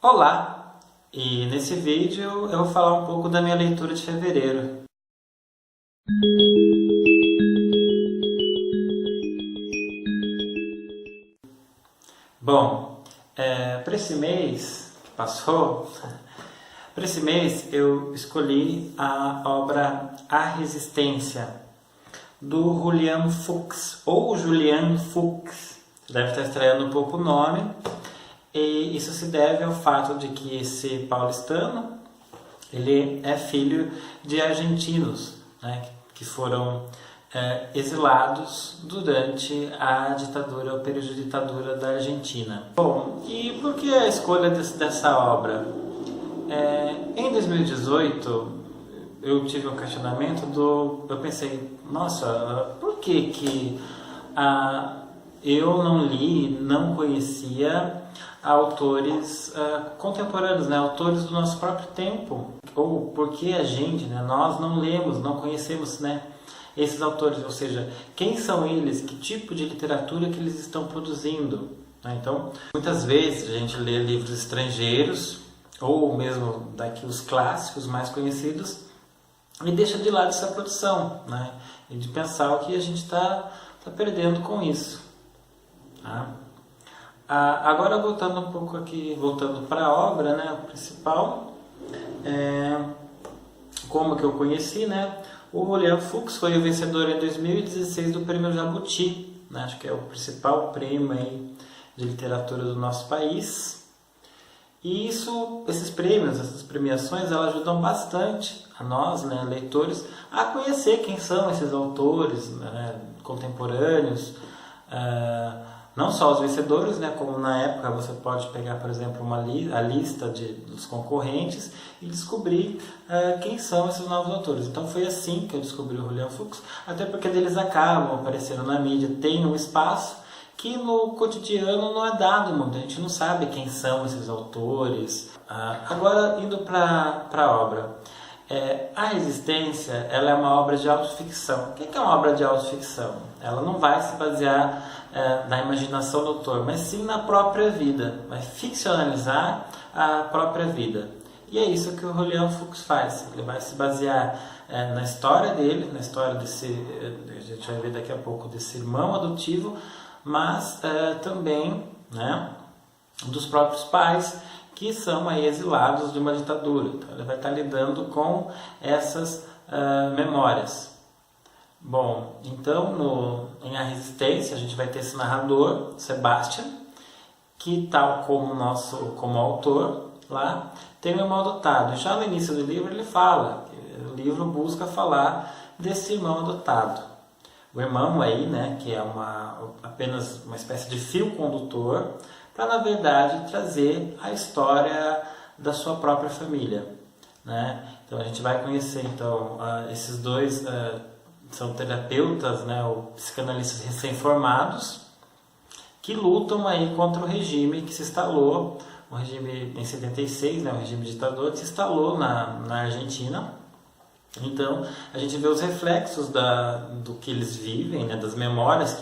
Olá! E nesse vídeo eu vou falar um pouco da minha leitura de fevereiro. Bom, para esse mês que passou, para esse mês eu escolhi a obra A Resistência, do Julian Fuchs, ou Julian Fuchs. Você deve estar estranhando um pouco o nome. E isso se deve ao fato de que esse paulistano, ele é filho de argentinos, né, que foram exilados durante a ditadura, o período de ditadura da Argentina. Bom, e por que a escolha dessa obra? Em 2018, eu tive um questionamento eu pensei, nossa, por que eu não li, não conhecia autores contemporâneos, né? Autores do nosso próprio tempo, ou porque a gente, né, nós não lemos, não conhecemos, né, esses autores, ou seja, quem são eles, que tipo de literatura que eles estão produzindo, né? Então, muitas vezes a gente lê livros estrangeiros, ou mesmo daqui os clássicos mais conhecidos, e deixa de lado essa produção, né? E de pensar o que a gente está perdendo com isso, tá? Agora voltando um pouco aqui, voltando para a obra, né, principal, como que eu conheci, né? O Julian Fuchs foi o vencedor em 2016 do Prêmio Jabuti, né? Acho que é o principal prêmio aí de literatura do nosso país. E esses prêmios, essas premiações, elas ajudam bastante a nós, né, leitores, a conhecer quem são esses autores, né, contemporâneos. Não só os vencedores, né, como na época você pode pegar, por exemplo, a lista dos concorrentes e descobrir quem são esses novos autores. Então foi assim que eu descobri o Julian Fuchs, até porque eles acabam aparecendo na mídia, tem um espaço que no cotidiano não é dado muito, a gente não sabe quem são esses autores. Agora, indo para a obra. A Resistência, ela é uma obra de autoficção. O que é uma obra de autoficção? Ela não vai se basear na imaginação do autor, mas sim na própria vida. Vai ficcionalizar a própria vida. E é isso que o Julian Fuchs faz. Ele vai se basear na história dele, na história desse, a gente vai ver daqui a pouco, desse irmão adotivo, mas também, né, dos próprios pais, que são aí exilados de uma ditadura. Então, ele vai estar lidando com essas memórias. Bom, então em A Resistência a gente vai ter esse narrador, Sebastian, que tal como autor lá, tem um irmão adotado. Já no início do livro ele fala, que o livro busca falar desse irmão adotado. O irmão aí, né, que é apenas uma espécie de fio condutor, para na verdade trazer a história da sua própria família, né? Então a gente vai conhecer então esses dois são terapeutas, né, ou psicanalistas recém-formados, que lutam aí contra o regime que se instalou, o regime em 76, né, o regime ditador que se instalou na Argentina. Então a gente vê os reflexos do que eles vivem, né, das memórias,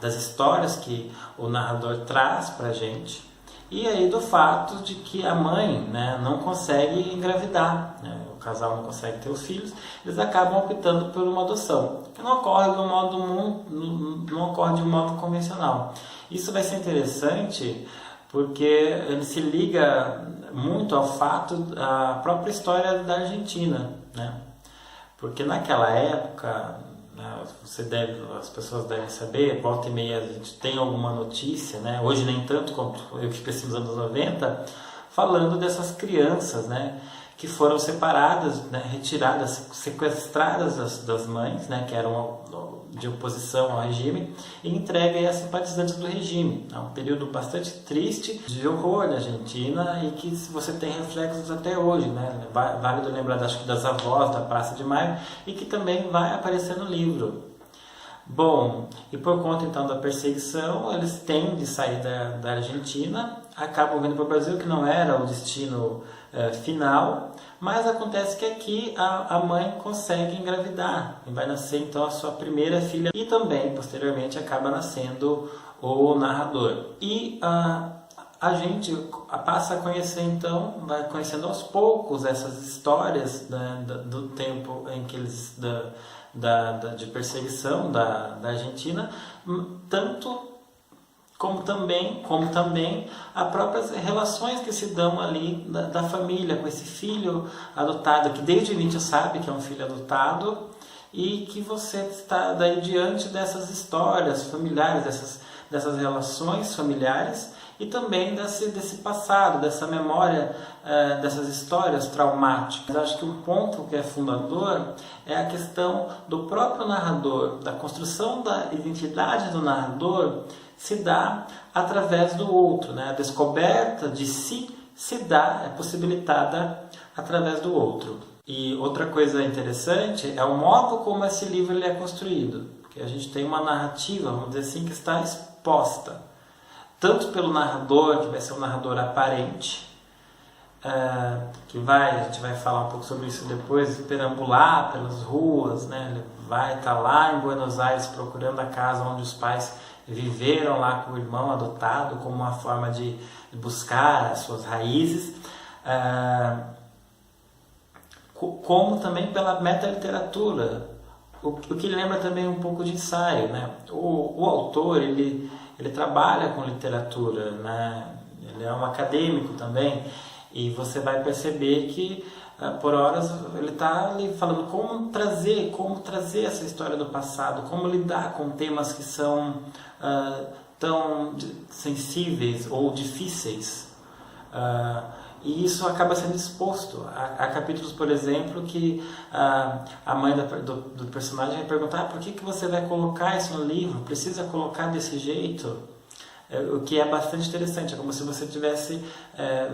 das histórias que o narrador traz para a gente, e aí do fato de que a mãe, né, não consegue engravidar, né, o casal não consegue ter os filhos, eles acabam optando por uma adoção, que não ocorre não ocorre de um modo convencional. Isso vai ser interessante porque ele se liga muito ao fato da própria história da Argentina, né? Porque naquela época, as pessoas devem saber, volta e meia a gente tem alguma notícia, né? Hoje nem tanto quanto eu que cresci nos anos 90, falando dessas crianças, né, que foram separadas, né, retiradas, sequestradas das mães, né, que eram de oposição ao regime, e entregues a simpatizantes do regime. É um período bastante triste, de horror na Argentina, e que você tem reflexos até hoje, né? Válido lembrar, acho que das avós da Praça de Maio, e que também vai aparecer no livro. Bom, e por conta então da perseguição, eles têm de sair da Argentina, acabam vindo para o Brasil, que não era o destino final, mas acontece que aqui a mãe consegue engravidar, e vai nascer então a sua primeira filha, e também posteriormente acaba nascendo o narrador. E a gente passa a conhecer, então, vai conhecendo aos poucos essas histórias, né, do tempo em que eles, de perseguição da Argentina, tanto como também as próprias relações que se dão ali da família com esse filho adotado, que desde o início sabe que é um filho adotado, e que você está daí diante dessas histórias familiares, dessas relações familiares, e também desse passado, dessa memória, dessas histórias traumáticas. Eu acho que um ponto que é fundador é a questão do próprio narrador, da construção da identidade do narrador se dá através do outro, né? A descoberta de si se dá, é possibilitada através do outro. E outra coisa interessante é o modo como esse livro ele é construído, porque a gente tem uma narrativa, vamos dizer assim, que está exposta, tanto pelo narrador, que vai ser um narrador aparente, a gente vai falar um pouco sobre isso depois, perambular pelas ruas, né? Ele vai estar lá em Buenos Aires procurando a casa onde os pais viveram lá com o irmão adotado, como uma forma de buscar as suas raízes, como também pela metaliteratura, o que lembra também um pouco de ensaio, né? O autor, ele trabalha com literatura, né? Ele é um acadêmico também, e você vai perceber que por horas ele está ali falando como trazer essa história do passado, como lidar com temas que são tão sensíveis ou difíceis, e isso acaba sendo exposto. Há capítulos, por exemplo, que a mãe do personagem vai perguntar: por que você vai colocar isso no livro? Precisa colocar desse jeito? O que é bastante interessante, é como se você estivesse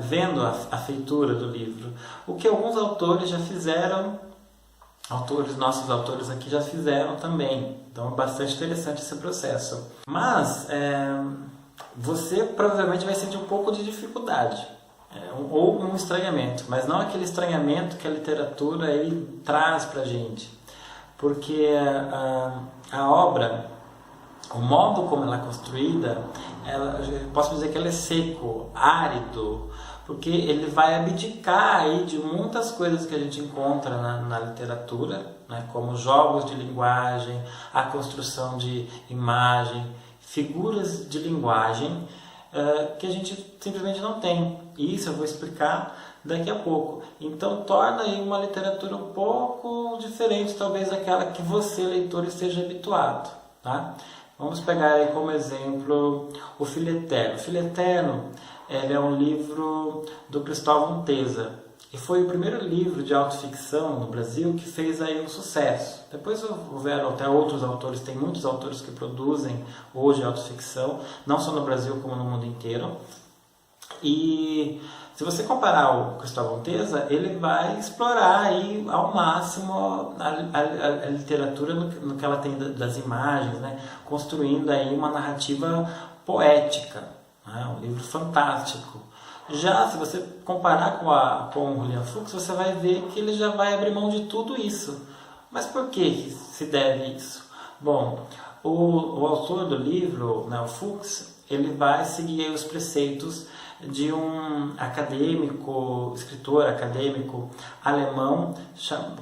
vendo a feitura do livro. O que alguns autores já fizeram, nossos autores aqui já fizeram também. Então é bastante interessante esse processo. Mas você provavelmente vai sentir um pouco de dificuldade, ou um estranhamento, mas não aquele estranhamento que a literatura aí traz pra gente. Porque a obra, o modo como ela é construída, posso dizer que ela é seco, árido, porque ele vai abdicar aí de muitas coisas que a gente encontra na literatura, né, como jogos de linguagem, a construção de imagem, figuras de linguagem que a gente simplesmente não tem. E isso eu vou explicar daqui a pouco. Então torna aí uma literatura um pouco diferente, talvez daquela que você, leitor, esteja habituado, tá? Vamos pegar aí como exemplo o Filho Eterno. O Filho Eterno, ele é um livro do Cristóvão Teza, e foi o primeiro livro de autoficção no Brasil que fez aí um sucesso. Depois houveram até outros autores, tem muitos autores que produzem hoje autoficção, não só no Brasil como no mundo inteiro. E se você comparar o Cristóvão Teza, ele vai explorar aí ao máximo a literatura no que ela tem das imagens, né? Construindo aí uma narrativa poética, né? Um livro fantástico. Já se você comparar com o William Fuchs, você vai ver que ele já vai abrir mão de tudo isso. Mas por que se deve isso? Bom, o autor do livro, né, o Fuchs, ele vai seguir aí os preceitos de um acadêmico, escritor acadêmico alemão,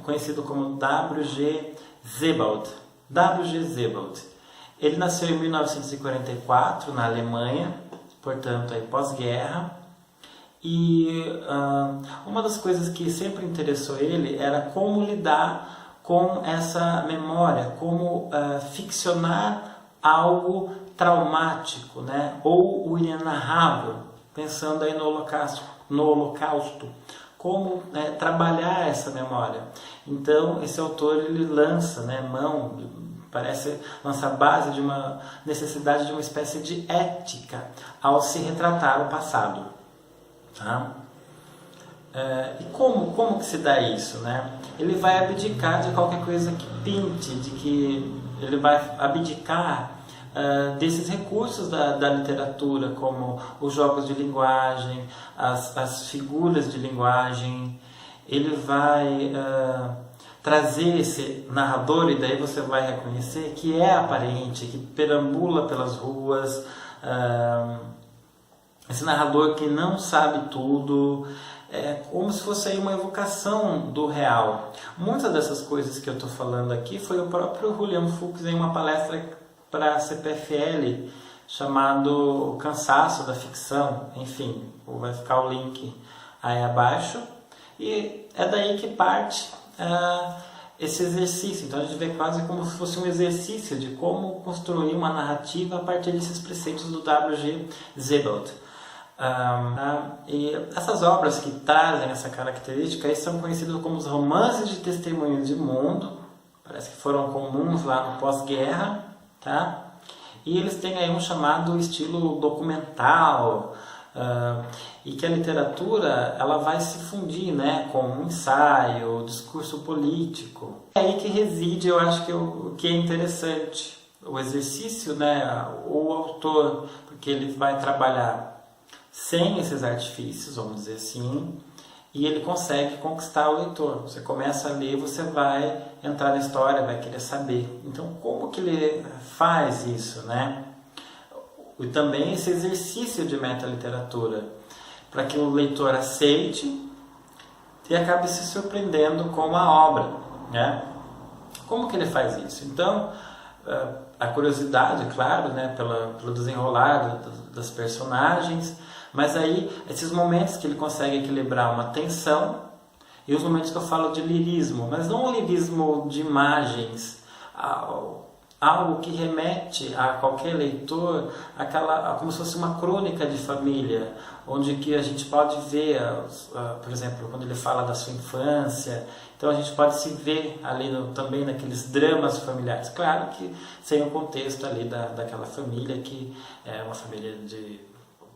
conhecido como W.G. Sebald. W.G. Sebald. Ele nasceu em 1944 na Alemanha, portanto aí pós-guerra, e uma das coisas que sempre interessou ele era como lidar com essa memória, como ficcionar algo traumático, né? Ou o inenarrável, pensando aí no holocausto, como trabalhar essa memória. Então esse autor ele lança, né, parece lançar base de uma necessidade de uma espécie de ética ao se retratar o passado. Tá? E como que se dá isso, né? Ele vai abdicar de qualquer coisa que pinte, de que ele vai abdicar desses recursos da literatura, como os jogos de linguagem, as figuras de linguagem. Ele vai trazer esse narrador, e daí você vai reconhecer que é aparente, que perambula pelas ruas, esse narrador que não sabe tudo, é como se fosse aí uma evocação do real. Muitas dessas coisas que eu estou falando aqui foi o próprio William Fuchs em uma palestra para a CPFL, chamado Cansaço da Ficção. Enfim, vai ficar o link aí abaixo. E é daí que parte esse exercício. Então a gente vê quase como se fosse um exercício de como construir uma narrativa a partir desses preceitos do W.G. Sebald. E essas obras que trazem essa característica aí são conhecidas como os romances de testemunho de mundo. Parece que foram comuns lá no pós-guerra, tá? E eles têm aí um chamado estilo documental, e que a literatura ela vai se fundir, né, com o ensaio, o discurso político. É aí que reside, eu acho que o que é interessante, o exercício, né, o autor, porque ele vai trabalhar sem esses artifícios, vamos dizer assim, e ele consegue conquistar o leitor. Você começa a ler, você vai entrar na história, vai querer saber. Então, como que ele faz isso, né? E também esse exercício de metaliteratura, para que o leitor aceite e acabe se surpreendendo com a obra, né? Como que ele faz isso? Então, a curiosidade, claro, né, pelo desenrolar das personagens, mas aí esses momentos que ele consegue equilibrar uma tensão e os momentos que eu falo de lirismo, mas não um lirismo de imagens, algo que remete a qualquer leitor, como se fosse uma crônica de família, onde que a gente pode ver, por exemplo, quando ele fala da sua infância, então a gente pode se ver ali também naqueles dramas familiares, claro que sem o contexto ali daquela família, que é uma família de,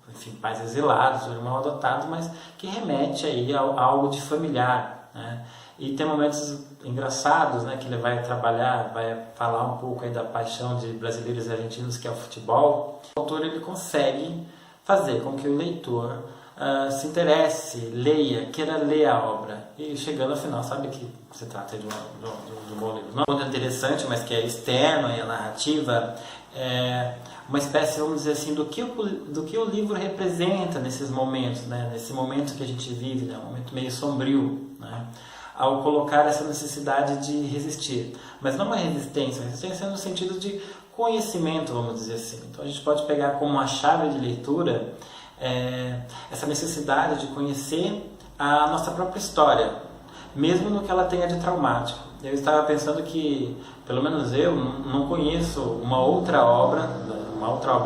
enfim, pais exilados, irmão adotado, mas que remete aí a algo de familiar, né? E tem momentos engraçados, né, que ele vai trabalhar, vai falar um pouco aí da paixão de brasileiros e argentinos, que é o futebol. O autor ele consegue fazer com que o leitor se interesse, leia, queira ler a obra. E chegando ao final, sabe que se trata de um bom livro. Não é muito interessante, mas que é externo aí a narrativa, uma espécie, vamos dizer assim, do que o livro representa nesses momentos, né? Nesse momento que a gente vive, né? Um momento meio sombrio, né? Ao colocar essa necessidade de resistir. Mas não uma resistência no sentido de conhecimento, vamos dizer assim. Então a gente pode pegar como uma chave de leitura essa necessidade de conhecer a nossa própria história, mesmo no que ela tenha de traumático. Eu estava pensando que, pelo menos eu, não conheço uma outra obra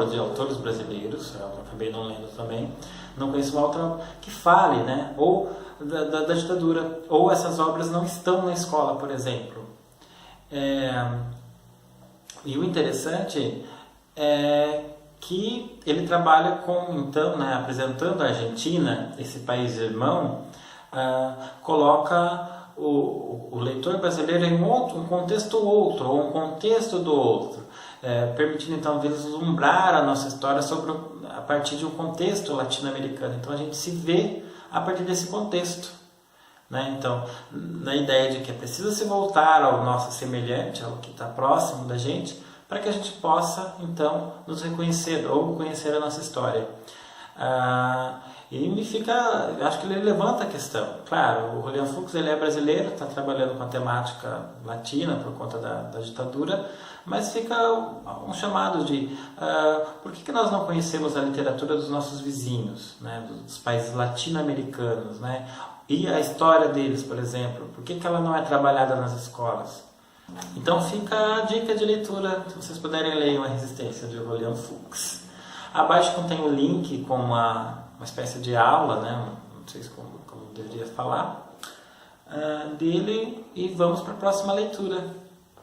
de autores brasileiros, eu acabei não lendo também, não conheço uma outra obra que fale, né, ou da ditadura, ou essas obras não estão na escola, por exemplo. E o interessante é que ele trabalha então, né, apresentando a Argentina, esse país irmão, coloca o leitor brasileiro em um contexto outro, ou um contexto do outro, permitindo então vislumbrar a nossa história a partir de um contexto latino-americano. Então a gente se vê a partir desse contexto, né? Então, na ideia de que é preciso se voltar ao nosso semelhante, ao que está próximo da gente, para que a gente possa então nos reconhecer ou conhecer a nossa história. E acho que ele levanta a questão. Claro, o William Fuchs ele é brasileiro, está trabalhando com a temática latina por conta da ditadura, mas fica um chamado de por que nós não conhecemos a literatura dos nossos vizinhos, né, dos países latino-americanos, né, e a história deles, por exemplo, por que ela não é trabalhada nas escolas? Então fica a dica de leitura, se vocês puderem ler Uma Resistência, de William Fuchs. Abaixo contém o link com uma espécie de aula, né? Não sei como deveria falar, dele, e vamos para a próxima leitura.